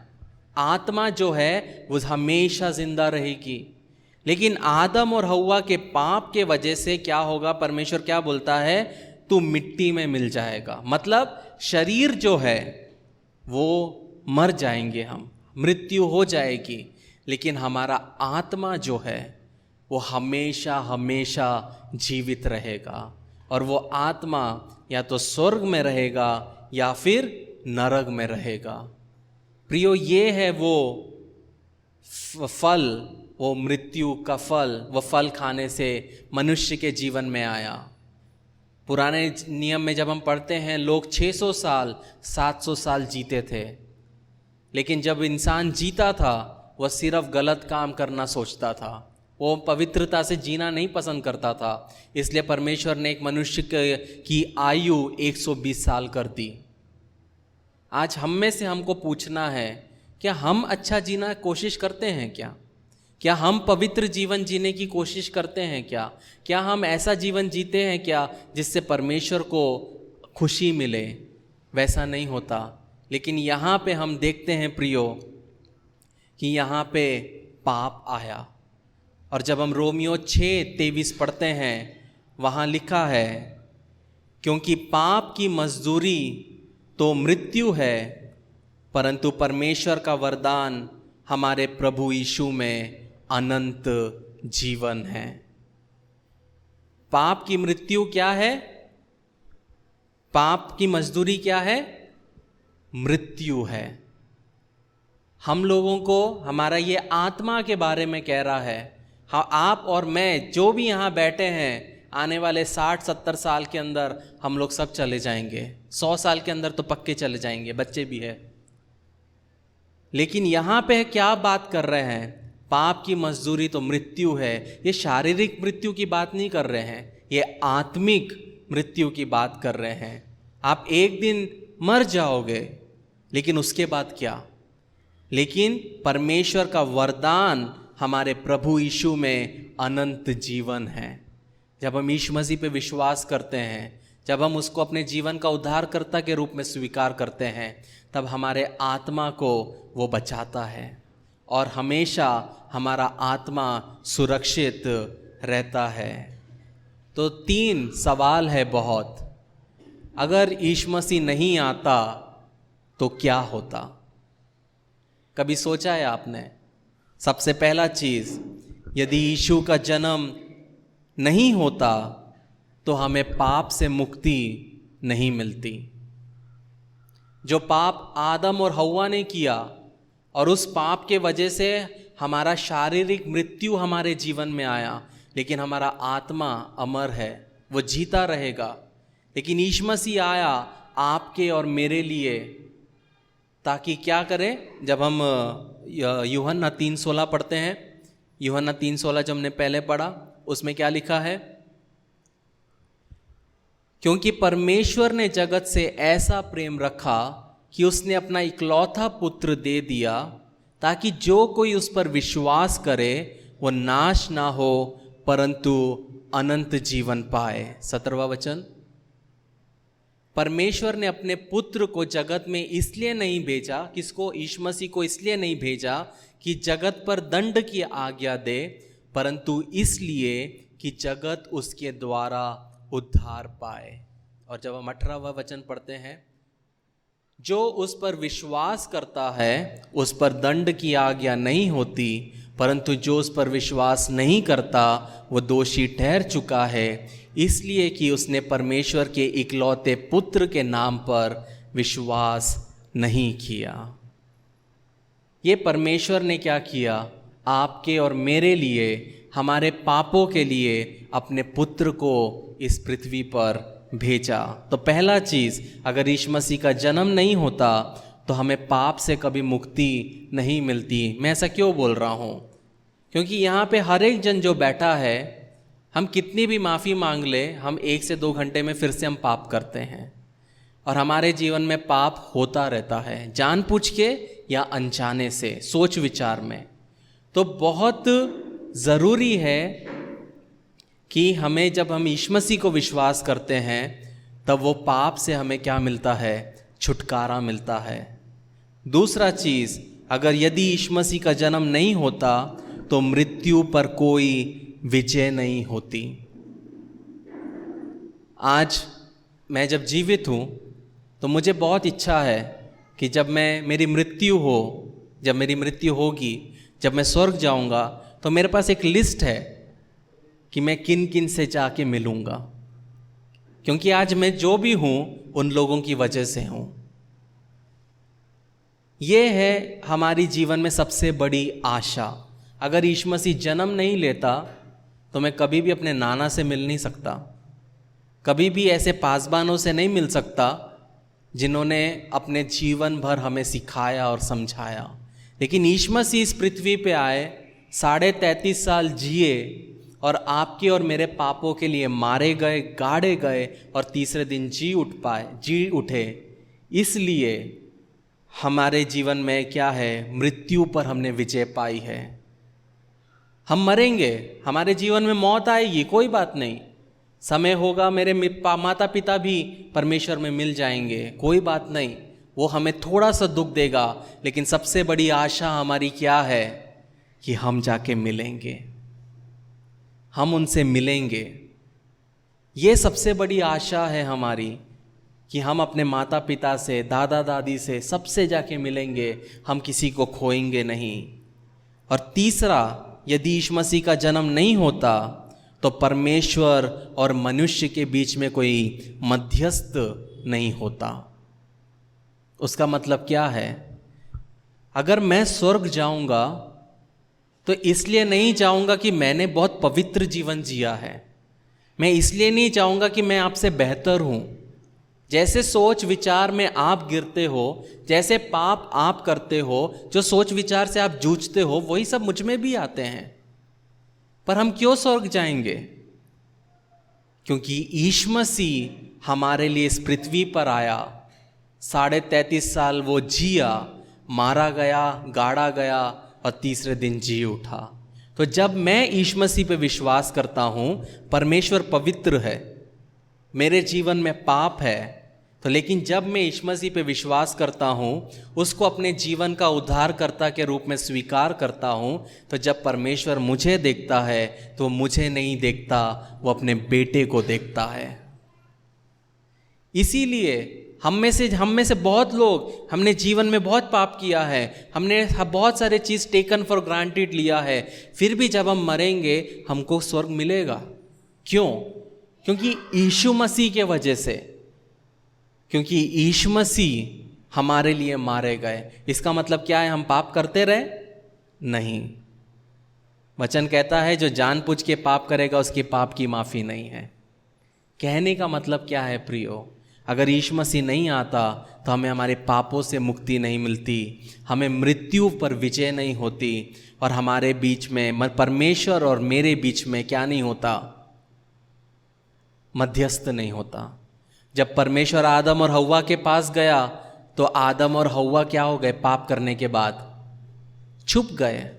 आत्मा जो है वो हमेशा जिंदा रहेगी। लेकिन आदम और हव्वा के पाप के वजह से क्या होगा? परमेश्वर क्या बोलता है? तू मिट्टी में मिल जाएगा। मतलब शरीर जो है वो मर जाएंगे, हम मृत्यु हो जाएगी, लेकिन हमारा आत्मा जो है वो हमेशा हमेशा जीवित रहेगा, और वो आत्मा या तो स्वर्ग में रहेगा या फिर नरक में रहेगा। प्रियो, ये है वो फल, वो मृत्यु का फल, वो फल खाने से मनुष्य के जीवन में आया। पुराने नियम में जब हम पढ़ते हैं, लोग 600 साल 700 साल जीते थे, लेकिन जब इंसान जीता था वह सिर्फ गलत काम करना सोचता था, वो पवित्रता से जीना नहीं पसंद करता था, इसलिए परमेश्वर ने एक मनुष्य की आयु 120 साल कर दी। आज हम में से हमको पूछना है, क्या हम अच्छा जीना कोशिश करते हैं क्या हम पवित्र जीवन जीने की कोशिश करते हैं क्या हम ऐसा जीवन जीते हैं क्या जिससे परमेश्वर को खुशी मिले? वैसा नहीं होता। लेकिन यहाँ पे हम देखते हैं प्रियो कि यहाँ पे पाप आया, और जब हम रोमियो 6:23 पढ़ते हैं, वहाँ लिखा है, क्योंकि पाप की मजदूरी तो मृत्यु है, परंतु परमेश्वर का वरदान हमारे प्रभु यीशु में अनंत जीवन है। पाप की मृत्यु क्या है? पाप की मजदूरी क्या है? मृत्यु है। हम लोगों को हमारा ये आत्मा के बारे में कह रहा है। हाँ, आप और मैं जो भी यहाँ बैठे हैं, आने वाले 60-70 साल के अंदर हम लोग सब चले जाएंगे। 100 साल के अंदर तो पक्के चले जाएंगे, बच्चे भी है। लेकिन यहाँ पे क्या बात कर रहे हैं? पाप की मजदूरी तो मृत्यु है। ये शारीरिक मृत्यु की बात नहीं कर रहे हैं, ये आत्मिक मृत्यु की बात कर रहे हैं। आप एक दिन मर जाओगे, लेकिन उसके बाद क्या? लेकिन परमेश्वर का वरदान हमारे प्रभु यीशु में अनंत जीवन है। जब हम यीशु मसीह पे विश्वास करते हैं, जब हम उसको अपने जीवन का उद्धारकर्ता के रूप में स्वीकार करते हैं, तब हमारे आत्मा को वो बचाता है और हमेशा हमारा आत्मा सुरक्षित रहता है। तो 3 सवाल है बहुत। अगर यीशु मसीह नहीं आता तो क्या होता? कभी सोचा है आपने? सबसे पहला चीज़, यदि यीशु का जन्म नहीं होता तो हमें पाप से मुक्ति नहीं मिलती। जो पाप आदम और हव्वा ने किया, और उस पाप के वजह से हमारा शारीरिक मृत्यु हमारे जीवन में आया, लेकिन हमारा आत्मा अमर है, वो जीता रहेगा। लेकिन यीशु मसीह आया आपके और मेरे लिए, ताकि क्या करें? जब हम यूहन्ना 3:16 पढ़ते हैं, यूहन्ना 3:16 जो हमने पहले पढ़ा, उसमें क्या लिखा है? क्योंकि परमेश्वर ने जगत से ऐसा प्रेम रखा कि उसने अपना इकलौता पुत्र दे दिया, ताकि जो कोई उस पर विश्वास करे वो नाश ना हो, परंतु अनंत जीवन पाए। 17वां वचन, परमेश्वर ने अपने पुत्र को जगत में इसलिए नहीं भेजा, किसको? यीशु मसीह को इसलिए नहीं भेजा कि जगत पर दंड की आज्ञा दे, परंतु इसलिए कि जगत उसके द्वारा उद्धार पाए। और जब हम 18वां वचन पढ़ते हैं, जो उस पर विश्वास करता है उस पर दंड की आज्ञा नहीं होती, परंतु जो उस पर विश्वास नहीं करता वो दोषी ठहर चुका है, इसलिए कि उसने परमेश्वर के इकलौते पुत्र के नाम पर विश्वास नहीं किया। ये परमेश्वर ने क्या किया? आपके और मेरे लिए, हमारे पापों के लिए अपने पुत्र को इस पृथ्वी पर भेजा। तो पहला चीज़, अगर यीशु मसीह का जन्म नहीं होता तो हमें पाप से कभी मुक्ति नहीं मिलती। मैं ऐसा क्यों बोल रहा हूँ? क्योंकि यहाँ पे हर एक जन जो बैठा है, हम कितनी भी माफ़ी मांग ले, हम 1 से 2 घंटे में फिर से हम पाप करते हैं, और हमारे जीवन में पाप होता रहता है, जानबूझ के या अनजाने से, सोच विचार में। तो बहुत ज़रूरी है कि हमें, जब हम यीशु मसीह को विश्वास करते हैं, तब वो पाप से हमें क्या मिलता है? छुटकारा मिलता है। दूसरा चीज़, अगर यदि यीशु मसीह का जन्म नहीं होता तो मृत्यु पर कोई विजय नहीं होती। आज मैं जब जीवित हूँ तो मुझे बहुत इच्छा है कि जब मेरी मृत्यु होगी, जब मैं स्वर्ग जाऊँगा, तो मेरे पास एक लिस्ट है कि मैं किन किन से जाके मिलूँगा, क्योंकि आज मैं जो भी हूँ उन लोगों की वजह से हूँ। ये है हमारी जीवन में सबसे बड़ी आशा। अगर यीशु मसीह जन्म नहीं लेता तो मैं कभी भी अपने नाना से मिल नहीं सकता, कभी भी ऐसे पासबानों से नहीं मिल सकता जिन्होंने अपने जीवन भर हमें सिखाया और समझाया। लेकिन यीशु मसीह इस पृथ्वी पे आए 33.5 साल जिए और आपके और मेरे पापों के लिए मारे गए, गाड़े गए और तीसरे दिन जी उठे। इसलिए हमारे जीवन में क्या है, मृत्यु पर हमने विजय पाई है। हम मरेंगे, हमारे जीवन में मौत आएगी, कोई बात नहीं, समय होगा, मेरे माता पिता भी परमेश्वर में मिल जाएंगे, कोई बात नहीं, वो हमें थोड़ा सा दुख देगा, लेकिन सबसे बड़ी आशा हमारी क्या है कि हम जाके मिलेंगे, हम उनसे मिलेंगे। ये सबसे बड़ी आशा है हमारी कि हम अपने माता पिता से, दादा दादी से, सबसे जाके मिलेंगे, हम किसी को खोएंगे नहीं। और तीसरा, यदि यीशु मसीह का जन्म नहीं होता तो परमेश्वर और मनुष्य के बीच में कोई मध्यस्थ नहीं होता। उसका मतलब क्या है, अगर मैं स्वर्ग जाऊंगा तो इसलिए नहीं जाऊंगा कि मैंने बहुत पवित्र जीवन जिया है, मैं इसलिए नहीं जाऊंगा कि मैं आपसे बेहतर हूं। जैसे सोच विचार में आप गिरते हो, जैसे पाप आप करते हो, जो सोच विचार से आप जूझते हो, वही सब मुझ में भी आते हैं। पर हम क्यों स्वर्ग जाएंगे? क्योंकि यीशु मसीह हमारे लिए इस पृथ्वी पर आया, 33.5 साल वो जिया, मारा गया, गाड़ा गया और तीसरे दिन जी उठा। तो जब मैं यीशु मसीह पे विश्वास करता हूँ, परमेश्वर पवित्र है, मेरे जीवन में पाप है, तो लेकिन जब मैं यीशु मसीह पे विश्वास करता हूँ, उसको अपने जीवन का उद्धारकर्ता के रूप में स्वीकार करता हूँ, तो जब परमेश्वर मुझे देखता है तो वो मुझे नहीं देखता, वो अपने बेटे को देखता है। इसीलिए हम में से बहुत लोग, हमने जीवन में बहुत पाप किया है, हमने बहुत सारे चीज़ टेकन फॉर ग्रांटेड लिया है, फिर भी जब हम मरेंगे हमको स्वर्ग मिलेगा। क्यों? क्योंकि यीशु मसीह के वजह से, क्योंकि यीशु मसीह हमारे लिए मारे गए। इसका मतलब क्या है, हम पाप करते रहे? नहीं। वचन कहता है जो जानबूझ के पाप करेगा उसकी पाप की माफ़ी नहीं है। कहने का मतलब क्या है प्रियो, अगर यीशु मसीह नहीं आता तो हमें हमारे पापों से मुक्ति नहीं मिलती, हमें मृत्यु पर विजय नहीं होती, और हमारे बीच में, परमेश्वर और मेरे बीच में क्या नहीं होता, मध्यस्थ नहीं होता। जब परमेश्वर आदम और हव्वा के पास गया तो आदम और हव्वा क्या हो गए, पाप करने के बाद छुप गए।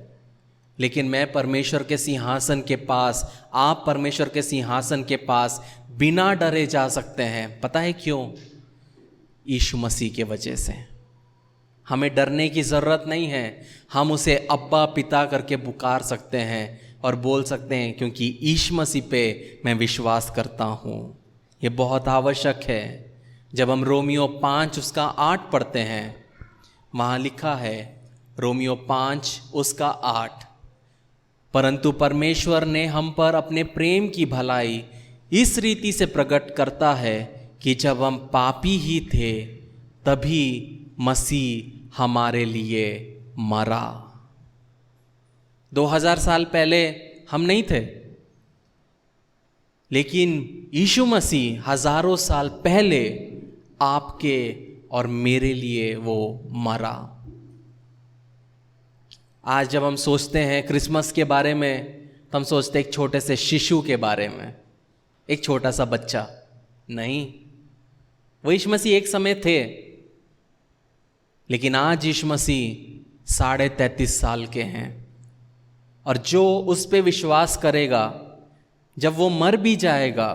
लेकिन मैं परमेश्वर के सिंहासन के पास, आप परमेश्वर के सिंहासन के पास बिना डरे जा सकते हैं। पता है क्यों? यीशु मसीह के वजह से। हमें डरने की ज़रूरत नहीं है, हम उसे अब्बा पिता करके पुकार सकते हैं और बोल सकते हैं क्योंकि यीशु मसीह पे मैं विश्वास करता हूँ। ये बहुत आवश्यक है। जब हम रोमियो 5 उसका 8 पढ़ते हैं, वहाँ लिखा है, रोमियो 5 उसका 8, परंतु परमेश्वर ने हम पर अपने प्रेम की भलाई इस रीति से प्रकट करता है कि जब हम पापी ही थे तभी मसीह हमारे लिए मरा। 2000 साल पहले हम नहीं थे, लेकिन यीशु मसीह हजारों साल पहले आपके और मेरे लिए वो मरा। आज जब हम सोचते हैं क्रिसमस के बारे में तो हम सोचते हैं एक छोटे से शिशु के बारे में, एक छोटा सा बच्चा। नहीं, वो यीशु मसीह एक समय थे, लेकिन आज यीशु मसीह 33.5 साल के हैं। और जो उस पे विश्वास करेगा, जब वो मर भी जाएगा,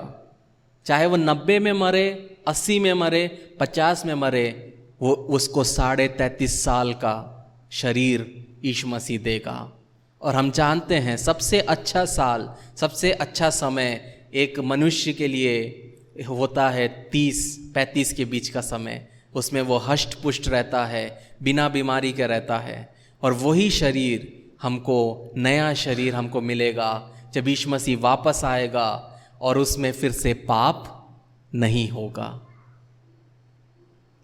चाहे वो 90 में मरे, 80 में मरे, 50 में मरे, वो उसको 33.5 साल का शरीर यीशु मसीह देगा। और हम जानते हैं सबसे अच्छा साल, सबसे अच्छा समय एक मनुष्य के लिए होता है 30-35 के बीच का समय। उसमें वो हष्ट पुष्ट रहता है, बिना बीमारी के रहता है। और वही शरीर हमको, नया शरीर हमको मिलेगा जब यीशु मसीह वापस आएगा और उसमें फिर से पाप नहीं होगा।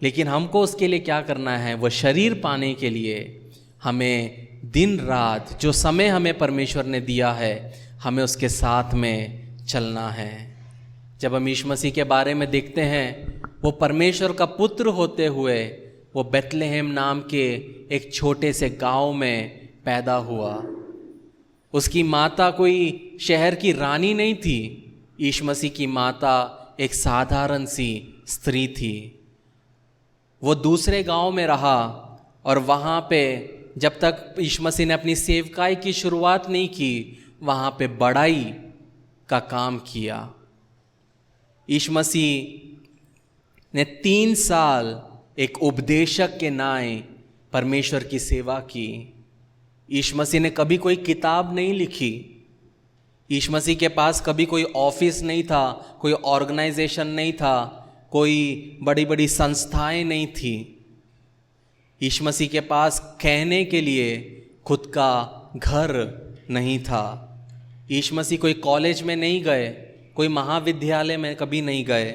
लेकिन हमको उसके लिए क्या करना है? वो शरीर पाने के लिए हमें दिन रात, जो समय हमें परमेश्वर ने दिया है, हमें उसके साथ में चलना है। जब हम यीशु मसीह के बारे में देखते हैं, वो परमेश्वर का पुत्र होते हुए वो बेथलेहम नाम के एक छोटे से गांव में पैदा हुआ। उसकी माता कोई शहर की रानी नहीं थी। यीशु मसीह की माता एक साधारण सी स्त्री थी। वो दूसरे गांव में रहा और वहाँ पे जब तक यीशु मसीह ने अपनी सेवकाई की शुरुआत नहीं की, वहाँ पे बड़ाई का काम किया। यीशु मसीह ने 3 साल एक उपदेशक के नाते परमेश्वर की सेवा की। यीशु मसीह ने कभी कोई किताब नहीं लिखी। यीशु मसीह के पास कभी कोई ऑफिस नहीं था, कोई ऑर्गेनाइजेशन नहीं था, कोई बड़ी बड़ी संस्थाएं नहीं थी। यीशु मसीह के पास कहने के लिए खुद का घर नहीं था। यीशु मसीह कोई कॉलेज में नहीं गए, कोई महाविद्यालय में कभी नहीं गए।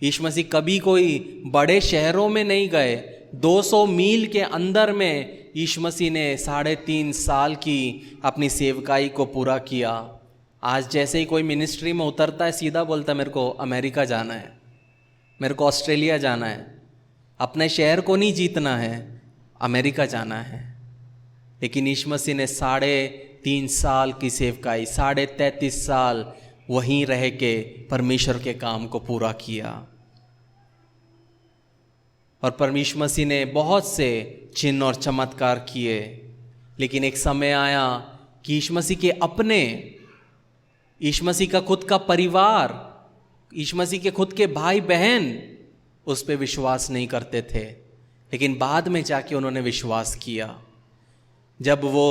यीशु मसीह कभी कोई बड़े शहरों में नहीं गए। 200 मील के अंदर में यीशु मसीह ने 3.5 साल की अपनी सेवकाई को पूरा किया। आज जैसे ही कोई मिनिस्ट्री में उतरता है, सीधा बोलता है मेरे को अमेरिका जाना है, मेरे को ऑस्ट्रेलिया जाना है। अपने शहर को नहीं जीतना है, अमेरिका जाना है। लेकिन यीशु मसीह ने 3.5 साल की सेवकाई, 33.5 साल वहीं रह के परमेश्वर के काम को पूरा किया। और परमेश्वर मसीह ने बहुत से चिन्ह और चमत्कार किए। लेकिन एक समय आया कि यीशु मसीह के अपने, यीशु मसीह का खुद का परिवार, यीशु मसीह के खुद के भाई बहन उस पर विश्वास नहीं करते थे। लेकिन बाद में जाके उन्होंने विश्वास किया। जब वो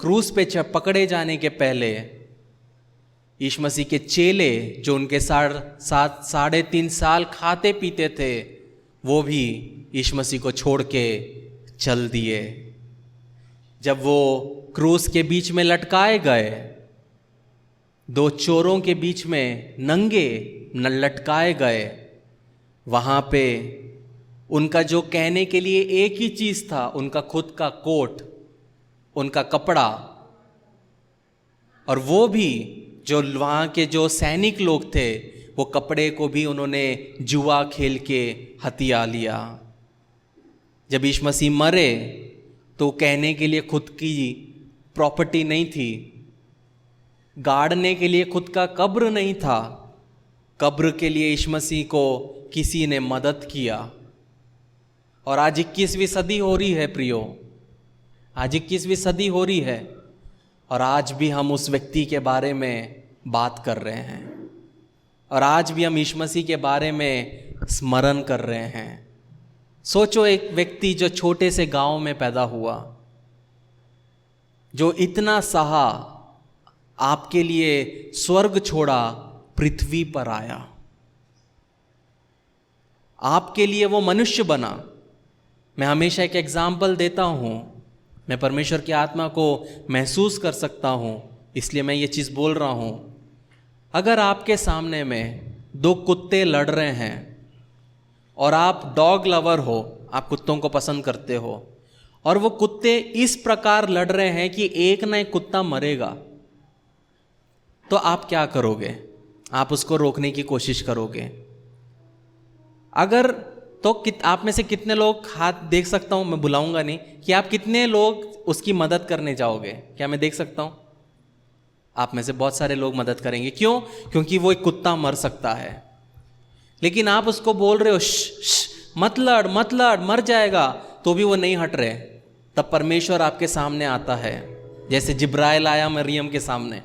क्रूस पे पकड़े जाने के पहले यीशु मसीह के चेले, जो उनके 3.5 साल खाते पीते थे, वो भी यीशु मसीह को छोड़ के चल दिए। जब वो क्रूस के बीच में लटकाए गए, 2 चोरों के बीच में नंगे लटकाए गए, वहाँ पे उनका जो कहने के लिए एक ही चीज़ था, उनका खुद का कोट, उनका कपड़ा। और वो भी जो वहाँ के जो सैनिक लोग थे, वो कपड़े को भी उन्होंने जुआ खेल के हथिया लिया। जब यीशु मसीह मरे तो कहने के लिए खुद की प्रॉपर्टी नहीं थी, गाड़ने के लिए खुद का कब्र नहीं था। कब्र के लिए यीशु मसीह को किसी ने मदद किया। और आज 21वीं सदी हो रही है प्रियो, आज 21वीं सदी हो रही है, और आज भी हम उस व्यक्ति के बारे में बात कर रहे हैं, और आज भी हम यीशु मसीह के बारे में स्मरण कर रहे हैं। सोचो, एक व्यक्ति जो छोटे से गांव में पैदा हुआ, जो इतना सहा, आपके लिए स्वर्ग छोड़ा, पृथ्वी पर आया, आपके लिए वो मनुष्य बना। मैं हमेशा एक एग्जाम्पल देता हूँ, मैं परमेश्वर की आत्मा को महसूस कर सकता हूँ, इसलिए मैं ये चीज़ बोल रहा हूँ। अगर आपके सामने में 2 कुत्ते लड़ रहे हैं और आप डॉग लवर हो, आप कुत्तों को पसंद करते हो, और वो कुत्ते इस प्रकार लड़ रहे हैं कि एक ना एक कुत्ता मरेगा, तो आप क्या करोगे? आप उसको रोकने की कोशिश करोगे। अगर तो आप में से कितने लोग, हाथ देख सकता हूं, मैं बुलाऊंगा नहीं, कि आप कितने लोग उसकी मदद करने जाओगे? क्या मैं देख सकता हूं? आप में से बहुत सारे लोग मदद करेंगे। क्यों? क्योंकि वो एक कुत्ता मर सकता है। लेकिन आप उसको बोल रहे हो मत लड़ मत लड़, मर जाएगा, तो भी वो नहीं हट रहे। तब परमेश्वर आपके सामने आता है, जैसे जिब्राइल आया मरियम के सामने।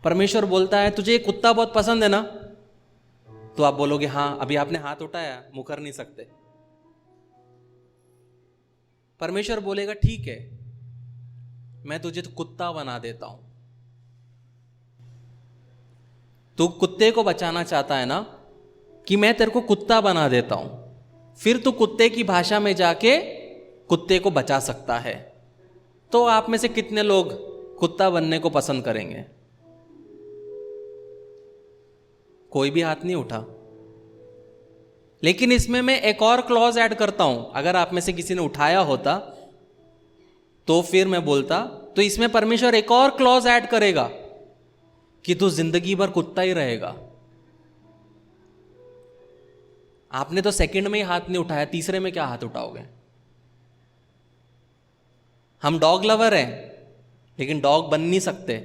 परमेश्वर बोलता है तुझे एक कुत्ता बहुत पसंद है ना? तो आप बोलोगे हाँ, अभी आपने हाथ उठाया, मुकर नहीं सकते। परमेश्वर बोलेगा ठीक है, मैं तुझे तो कुत्ता बना देता हूं। तू कुत्ते को बचाना चाहता है ना, कि मैं तेरे को कुत्ता बना देता हूं, फिर तू कुत्ते की भाषा में जाके कुत्ते को बचा सकता है। तो आप में से कितने लोग कुत्ता बनने को पसंद करेंगे? कोई भी हाथ नहीं उठा। लेकिन इसमें मैं एक और क्लॉज ऐड करता हूं। अगर आप में से किसी ने उठाया होता तो फिर मैं बोलता, तो इसमें परमेश्वर एक और क्लॉज ऐड करेगा कि तू जिंदगी भर कुत्ता ही रहेगा। आपने तो सेकंड में ही हाथ नहीं उठाया, तीसरे में क्या हाथ उठाओगे? हम डॉग लवर हैं, लेकिन डॉग बन नहीं सकते,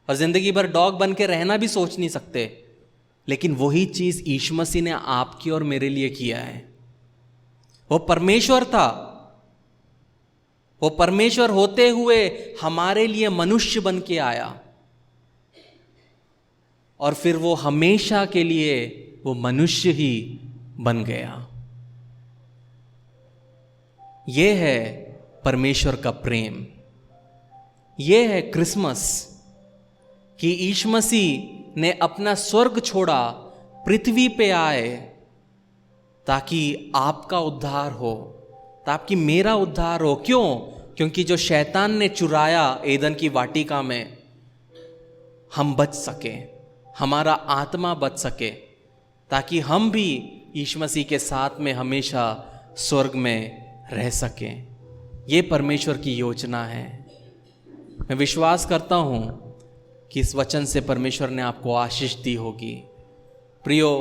और ज़िंदगी भर डॉग बन के रहना भी सोच नहीं सकते। लेकिन वही चीज़ यीशु मसीह ने आपकी और मेरे लिए किया है। वो परमेश्वर था, वो परमेश्वर होते हुए हमारे लिए मनुष्य बन के आया, और फिर वो हमेशा के लिए वो मनुष्य ही बन गया। ये है परमेश्वर का प्रेम, ये है क्रिसमस, कि यीशु मसीह ने अपना स्वर्ग छोड़ा, पृथ्वी पे आए ताकि आपका उद्धार हो, ताकि मेरा उद्धार हो। क्यों? क्योंकि जो शैतान ने चुराया एदन की वाटिका में, हम बच सके, हमारा आत्मा बच सके, ताकि हम भी यीशु मसीह के साथ में हमेशा स्वर्ग में रह सकें। ये परमेश्वर की योजना है। मैं विश्वास करता हूँ कि इस वचन से परमेश्वर ने आपको आशीष दी होगी। प्रियो,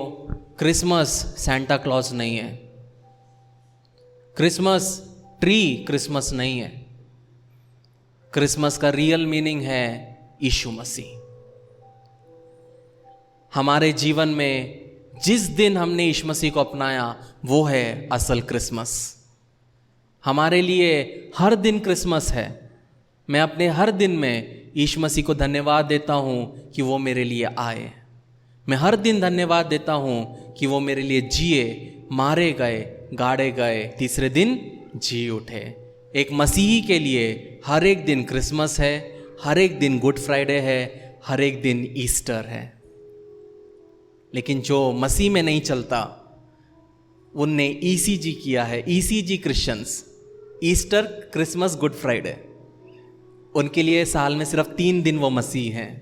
क्रिसमस सैंटा क्लॉज नहीं है, क्रिसमस ट्री क्रिसमस नहीं है। क्रिसमस का रियल मीनिंग है यीशु मसीह। हमारे जीवन में जिस दिन हमने यीशु मसीह को अपनाया, वो है असल क्रिसमस। हमारे लिए हर दिन क्रिसमस है। मैं अपने हर दिन में यीशु मसीह को धन्यवाद देता हूँ कि वो मेरे लिए आए। मैं हर दिन धन्यवाद देता हूँ कि वो मेरे लिए जिए, मारे गए, गाड़े गए, तीसरे दिन जी उठे। एक मसीही के लिए हर एक दिन क्रिसमस है, हर एक दिन गुड फ्राइडे है, हर एक दिन ईस्टर है। लेकिन जो मसीह में नहीं चलता, उनने ईसीजी किया है, ECG Christians, Easter, Christmas, good Friday. उनके लिए साल में सिर्फ 3 दिन वो मसीह हैं।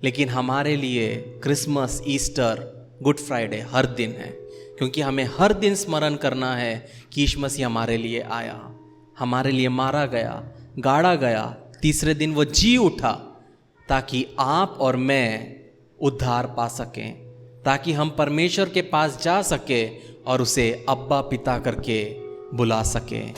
लेकिन हमारे लिए क्रिसमस, ईस्टर, गुड फ्राइडे हर दिन है, क्योंकि हमें हर दिन स्मरण करना है कि यीशु मसीह हमारे लिए आया, हमारे लिए मारा गया, गाड़ा गया, तीसरे दिन वो जी उठा, ताकि आप और मैं उद्धार पा सकें, ताकि हम परमेश्वर के पास जा सके और उसे अब्बा पिता करके बुला सकें।